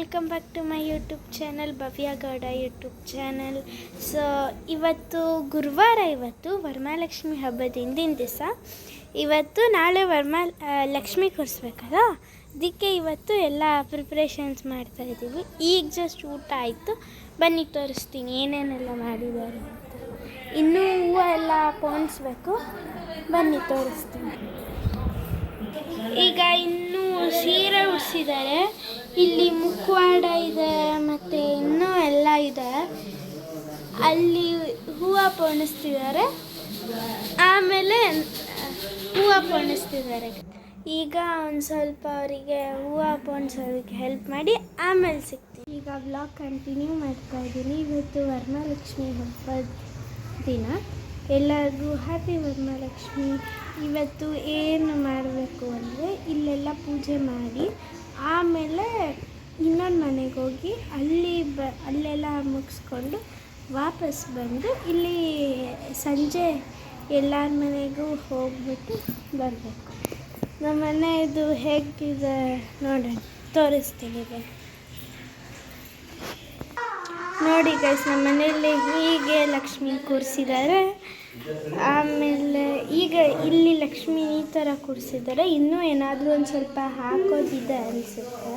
Welcome back to my YouTube channel Bhavya Gowda YouTube channel. So ಇವತ್ತು ಗುರುವಾರ, ಇವತ್ತು ವರಮಹಾಲಕ್ಷ್ಮಿ ಹಬ್ಬದ ಹಿಂದಿನ ದಿವಸ. ಇವತ್ತು ನಾಳೆ ಲಕ್ಷ್ಮಿ ಕೂರಿಸ್ಬೇಕಲ್ಲ, ಅದಕ್ಕೆ ಇವತ್ತು ಎಲ್ಲ ಪ್ರಿಪ್ರೇಷನ್ಸ್ ಮಾಡ್ತಾಯಿದ್ದೀವಿ. ಈಗ ಜಸ್ಟ್ ಊಟ ಆಯಿತು, ಬನ್ನಿ ತೋರಿಸ್ತೀನಿ ಏನೇನೆಲ್ಲ ಮಾಡಿದ್ದಾರೆ ಅಂತ. ಇನ್ನೂ ಹೂವು ಎಲ್ಲ ಪೋಣಿಸ್ಬೇಕು, ಬನ್ನಿ ತೋರಿಸ್ತೀನಿ. ಈಗ ಇನ್ನೂ ಸೀರೆ ಉಡಿಸಿದ್ದಾರೆ, ಇಲ್ಲಿ ಮುಖವಾಡ ಇದೆ ಮತ್ತು ಇನ್ನೂ ಎಲ್ಲ ಇದೆ. ಅಲ್ಲಿ ಹೂವು ಪೋಣಿಸ್ತಿದ್ದಾರೆ, ಆಮೇಲೆ ಹೂವು ಪೋಣಿಸ್ತಿದ್ದಾರೆ. ಈಗ ಒಂದು ಸ್ವಲ್ಪ ಅವರಿಗೆ ಹೂವು ಪೋಣಿಸೋದಕ್ಕೆ ಹೆಲ್ಪ್ ಮಾಡಿ ಆಮೇಲೆ ಸಿಗ್ತೀವಿ. ಈಗ ವ್ಲಾಗ್ ಕಂಟಿನ್ಯೂ ಮಾಡ್ತಾಯಿದ್ದೀನಿ. ಇವತ್ತು ವರಮಹಾಲಕ್ಷ್ಮಿ ಹಬ್ಬದ ದಿನ. ಎಲ್ಲರಿಗೂ ಹ್ಯಾಪಿ ವರಮಹಾಲಕ್ಷ್ಮಿ. ಇವತ್ತು ಏನು ಮಾಡಬೇಕು ಅಂದರೆ, ಇಲ್ಲೆಲ್ಲ ಪೂಜೆ ಮಾಡಿ ಆಮೇಲೆ ಇನ್ನೊಂದು ಮನೆಗೆ ಹೋಗಿ ಅಲ್ಲೆಲ್ಲ ಮುಗಿಸ್ಕೊಂಡು ವಾಪಸ್ ಬಂದು ಇಲ್ಲಿ ಸಂಜೆ ಎಲ್ಲರ ಮನೆಗೂ ಹೋಗ್ಬಿಟ್ಟು ಬರಬೇಕು. ನಮ್ಮ ಮನೆಯದು ಹೇಗಿದೆ ನೋಡೋಣ, ತೋರಿಸ್ತೀನಿ. ನೋಡಿ ಗೈಸ್, ನಮ್ಮ ಮನೆಯಲ್ಲಿ ಹೀಗೆ ಲಕ್ಷ್ಮಿ ಕೂರಿಸಿದ್ದಾರೆ. ಆಮೇಲೆ ಈಗ ಇಲ್ಲಿ ಲಕ್ಷ್ಮಿ ಈ ಥರ ಕೂರಿಸಿದ್ದಾರೆ. ಇನ್ನೂ ಏನಾದರೂ ಒಂದು ಸ್ವಲ್ಪ ಹಾಕೋದಿದೆ ಅನಿಸುತ್ತೆ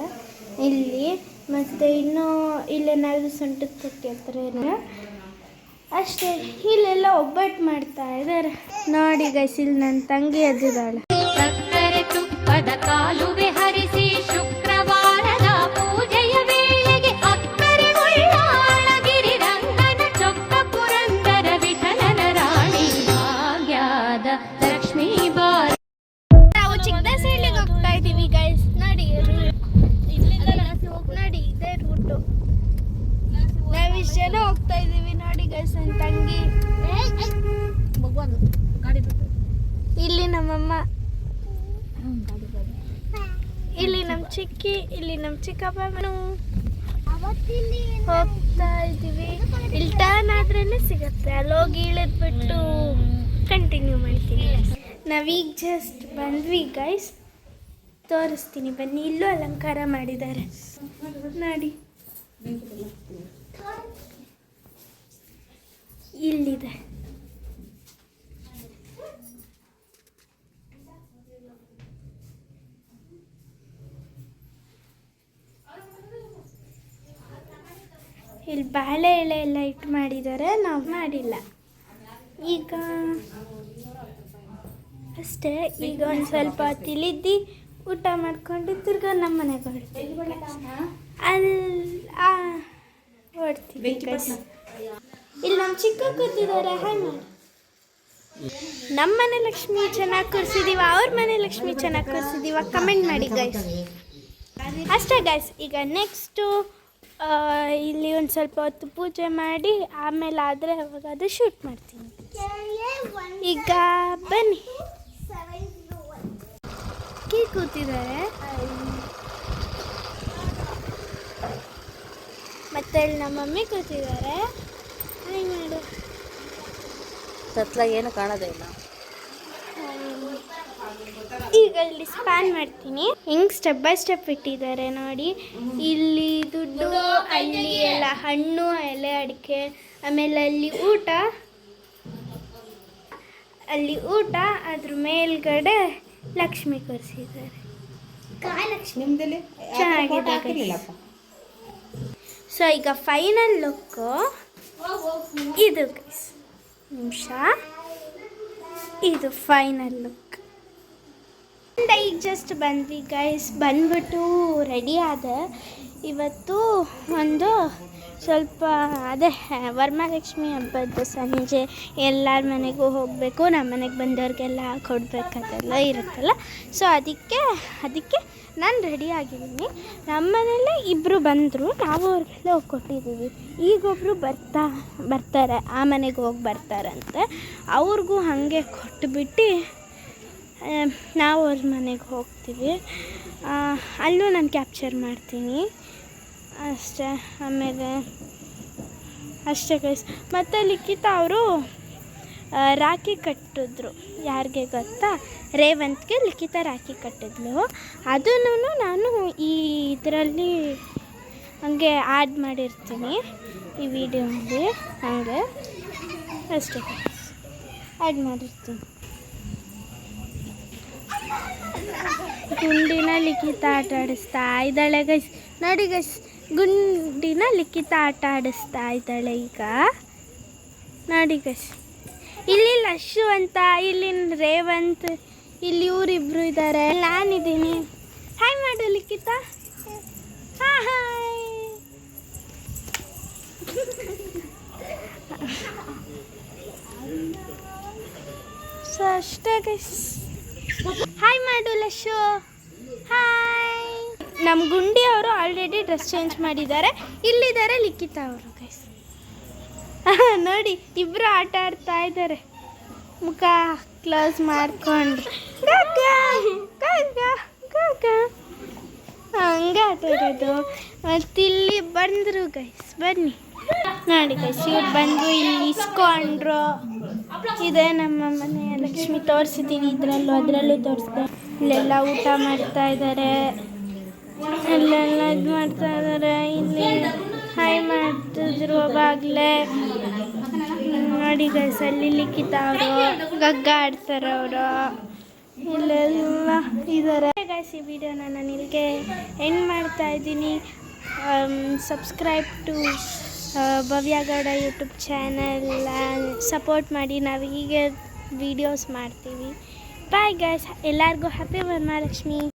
ಇಲ್ಲಿ. ಮತ್ತು ಇನ್ನೂ ಇಲ್ಲೇನಾದರೂ ಸೊಂಟದ ಕಟ್ಟಿ ಹತ್ರ ಏನೋ ಅಷ್ಟೇ. ಇಲ್ಲೆಲ್ಲ ಒಬ್ಬಟ್ಟು ಮಾಡ್ತಾ ಇದ್ದಾರೆ. ನೋಡಿ ಗೈಸ್, ಇಲ್ಲಿ ನನ್ನ ತಂಗಿ ಎದ್ದಿದ್ದಾಳೆ. ಕಾಲುವೆ ಹರಿಸಿ ಶುಕ್ರವಾರದ ಪೂಜೆಯ ವೇಳೆಗೆ ಅಕ್ಕರೆ ಗಿರಿ ರಂಗನ ಚೊಕ್ಕ ಪುರಂದರ ವಿಠಲನ ರಾಣಿ ಭಾಗ್ಯದ ಲಕ್ಷ್ಮೀ ಬಾರ. ನಾವು ಚಿಕ್ಕದಾಸಹಳ್ಳಿಗೆ ಹೋಗ್ತಾ ಇದ್ದೀವಿ ಗೈಸ್. ನೋಡಿ ನೋಡಿ, ಇದೇ ರೂಟು. ನಾವಿಷ್ಟು ಜನ ಹೋಗ್ತಾ ಇದ್ದೀವಿ. ನೋಡಿ ಗೈಸ್, ನನ್ನ ತಂಗಿ, ಇಲ್ಲಿ ನಮ್ಮಮ್ಮ, ಇಲ್ಲಿ ನಮ್ಮ ಚಿಕ್ಕಿ, ಇಲ್ಲಿ ನಮ್ಮ ಚಿಕ್ಕಪ್ಪನು. ಹೋಗ್ತಾ ಇದ್ದೀವಿ. ಇಲ್ಲಿ ಟರ್ನ್ ಆದ್ರೇ ಸಿಗುತ್ತೆ, ಅಲ್ಲೋಗಿ ಇಳಿದ್ಬಿಟ್ಟು ಕಂಟಿನ್ಯೂ ಮಾಡ್ತೀನಿ. ನಾವೀಗ ಜಸ್ಟ್ ಬಂದ್ವಿ ಗೈಸ್, ತೋರಿಸ್ತೀನಿ ಬನ್ನಿ. ಇಲ್ಲೂ ಅಲಂಕಾರ ಮಾಡಿದ್ದಾರೆ ನೋಡಿ, ಇಲ್ಲಿದೆ. ಇಲ್ಲಿ ಬಾಳೆ ಎಲೆ ಎಲ್ಲ ಇಟ್ಟು ಮಾಡಿದ್ದಾರೆ, ನಾವು ಮಾಡಿಲ್ಲ. ಈಗ ಅಷ್ಟೇ. ಈಗ ಒಂದು ಸ್ವಲ್ಪ ತಿಳಿದು ಊಟ ಮಾಡಿಕೊಂಡು ತಿರ್ಗಾ ನಮ್ಮ ಮನೆಗೆ ಹೊಡ್ತೀವಿ. ಹೊಡ್ತೀವಿ. ಇಲ್ಲಿ ನಮ್ಮ ಚಿಕ್ಕ ಕೂತಿದ್ದಾರೆ. ಹಾಯ್ ಮಾಡಿ. ನಮ್ಮ ಮನೆ ಲಕ್ಷ್ಮಿ ಚೆನ್ನಾಗಿ ಕೂರಿಸಿದೀವ, ಅವ್ರ ಮನೆ ಲಕ್ಷ್ಮಿ ಚೆನ್ನಾಗಿ ಕೂರಿಸಿದೀವ, ಕಮೆಂಟ್ ಮಾಡಿ ಗೈಸ್. ಅಷ್ಟೇ ಗೈಸ್. ಈಗ ನೆಕ್ಸ್ಟು ಇಲ್ಲಿ ಒಂದು ಸ್ವಲ್ಪ ಹೊತ್ತು ಪೂಜೆ ಮಾಡಿ ಆಮೇಲೆ ಆದರೆ ಅವಾಗಾದ್ರೆ ಶೂಟ್ ಮಾಡ್ತೀನಿ. ಈಗ ಬನ್ನಿ. ಕೂತಿದ್ದಾರೆ ಮತ್ತೆ ನಮ್ಮ ಮಮ್ಮಿ ಕೂತಿದ್ದಾರೆ. ಹಾಯ್ ಮಾಡು. ತತ್ಲಾಗ ಏನು ಕಾಣೋದೇ ಇಲ್ಲ. ಈಗ ಇಲ್ಲಿ ಸ್ಪ್ಯಾನ್ ಮಾಡ್ತೀನಿ. ಹಿಂಗೆ ಸ್ಟೆಪ್ ಬೈ ಸ್ಟೆಪ್ ಇಟ್ಟಿದ್ದಾರೆ ನೋಡಿ. ಇಲ್ಲಿ ದುಡ್ಡು, ಅಲ್ಲಿ ಎಲ್ಲ ಹಣ್ಣು, ಎಲೆ, ಅಡಿಕೆ, ಆಮೇಲೆ ಅಲ್ಲಿ ಊಟ, ಅದ್ರ ಮೇಲ್ಗಡೆ ಲಕ್ಷ್ಮಿ ಕೂರಿಸಿದ್ದಾರೆ. ಚೆನ್ನಾಗಿದೆ. ಸೊ ಈಗ ಫೈನಲ್ ಲುಕ್ ಇದು ಗೈಸ್. ನಿಮಿಷ, ಇದು ಫೈನಲ್ ಲುಕ್. ಈಗ ಜಸ್ಟ್ ಬಂದ್ವಿ ಗೈಸ್. ಬಂದ್ಬಿಟ್ಟು ರೆಡಿ ಆದೆ. ಇವತ್ತು ಒಂದು ಸ್ವಲ್ಪ ಅದೇ ವರಮಹಾಲಕ್ಷ್ಮಿ ಹಬ್ಬದ ಸಂಜೆ ಎಲ್ಲರ ಮನೆಗೂ ಹೋಗಬೇಕು, ನಮ್ಮ ಮನೆಗೆ ಬಂದವ್ರಿಗೆಲ್ಲ ಕೊಡಬೇಕದೆಲ್ಲ ಇರುತ್ತಲ್ಲ. ಸೊ ಅದಕ್ಕೆ ನಾನು ರೆಡಿ ಆಗಿದ್ದೀನಿ. ನಮ್ಮ ಮನೇಲಿ ಇಬ್ಬರು ಬಂದರು, ನಾವು ಅವ್ರಿಗೆಲ್ಲ ಹೋಗಿ ಕೊಟ್ಟಿದ್ದೀವಿ. ಈಗೊಬ್ಬರು ಬರ್ತಾರೆ, ಆ ಮನೆಗೆ ಹೋಗಿ ಬರ್ತಾರಂತೆ. ಅವ್ರಿಗೂ ಹಾಗೆ ಕೊಟ್ಬಿಟ್ಟು ನಾವು ಅವ್ರ ಮನೆಗೆ ಹೋಗ್ತೀವಿ. ಅಲ್ಲೂ ನಾನು ಕ್ಯಾಪ್ಚರ್ ಮಾಡ್ತೀನಿ ಅಷ್ಟೇ. ಆಮೇಲೆ ಅಷ್ಟೇ ಗೈಸ್. ಮತ್ತು ಲಿಖಿತ ಅವರು ರಾಖಿ ಕಟ್ಟಿದ್ರು. ಯಾರಿಗೆ ಗೊತ್ತಾ? ರೇವಂತ್ಗೆ ಲಿಖಿತ ರಾಖಿ ಕಟ್ಟಿದ್ಲು. ಅದನ್ನು ನಾನು ಈ ಇದರಲ್ಲಿ ಹಂಗೆ ಆ್ಯಡ್ ಮಾಡಿರ್ತೀನಿ ಈ ವಿಡಿಯೋದಲ್ಲಿ, ಹಾಗೆ ಅಷ್ಟೇ ಆ್ಯಡ್ ಮಾಡಿರ್ತೀನಿ. ಗುಂಡಿನ ಲಿಖಿತ ಆಟ ಆಡಿಸ್ತಾ ಇದ್ದಾಳೆ ಗೈಸ್, ನೋಡಿ ಗೈಸ್, ಗುಂಡಿನ ಲಿಖಿತ ಆಟ ಆಡಿಸ್ತಾ ಇದ್ದಾಳೆ ಈಗ ನೋಡಿ ಗೈಸ್. ಇಲ್ಲಿ ಲಶು ಅಂತ, ಇಲ್ಲಿ ರೇವಂತ್, ಇಲ್ಲಿ ಇವರಿಬ್ರು ಇದ್ದಾರೆ, ನಾನಿದ್ದೀನಿ. ಹಾಯ್ ಮಾಡು ಲಿಖಿತ. ಹಾಯ್. ಸೊ ಅಷ್ಟೇ ಗೈಸ್. ಹಾಯ್ ಮಾಡು ಲಶು. ಹಾಯ್. ನಮ್ಮ ಗುಂಡಿ ಅವರು ಆಲ್ರೆಡಿ ಡ್ರೆಸ್ ಚೇಂಜ್ ಮಾಡಿದ್ದಾರೆ. ಇಲ್ಲಿದ್ದಾರೆ ಲಿಖಿತ ಅವರು ಗೈಸ್. ನೋಡಿ ಇಬ್ಬರು ಆಟ ಆಡ್ತಾ ಇದ್ದಾರೆ, ಮುಖ ಕ್ಲೋಸ್ ಮಾಡ್ಕೊಂಡು ಹಂಗೆ ಆಟ ಆಡೋದು. ಮತ್ತಿಲ್ಲಿ ಬಂದರು ಗೈಸ್, ಬನ್ನಿ ನೋಡಿ ಗೈಸ್, ಇವ್ರು ಬಂದು ಇಲ್ಲಿ ಇಸ್ಕೊಂಡ್ರು. ಇದೆ ನಮ್ಮ ಮನೆಯ ಲಕ್ಷ್ಮಿ, ತೋರಿಸಿದ್ದೀನಿ ಅದರಲ್ಲೂ ತೋರಿಸ್ದೆ. ಇಲ್ಲೆಲ್ಲ ಊಟ ಮಾಡ್ತಾ ಇದ್ದಾರೆ, ಅಲ್ಲೆಲ್ಲ ಇದು ಮಾಡ್ತಾ ಇದ್ದಾರೆ. ಇಲ್ಲಿ ಹಾಯ್ ಮಾಡ್ತಿದ್ರು ಅವಾಗಲೇ ನೋಡಿ ಗೈಸ್. ಅಲ್ಲಿ ಲಿಖಿತ ಅವರು ಗಗ್ಗ ಆಡ್ತಾರೆ, ಅವರು ಇಲ್ಲೆಲ್ಲ ಇದ್ದಾರೆ ಗೈಸ್. ಈ ವಿಡಿಯೋನ ನಾನು ಇಲ್ಲಿಗೆ ಎಂಡ್ ಮಾಡ್ತಾ ಇದ್ದೀನಿ. Subscribe to Bhavya Gowda YouTube channel, support ಮಾಡಿ. ನಾವು ಹೀಗೆ ವಿಡಿಯೋಸ್ ಮಾಡ್ತೀವಿ. ಬಾಯ್ ಗೈಸ್, ಎಲ್ಲರಿಗೂ ಹ್ಯಾಪಿ ವರಮಹಾಲಕ್ಷ್ಮಿ.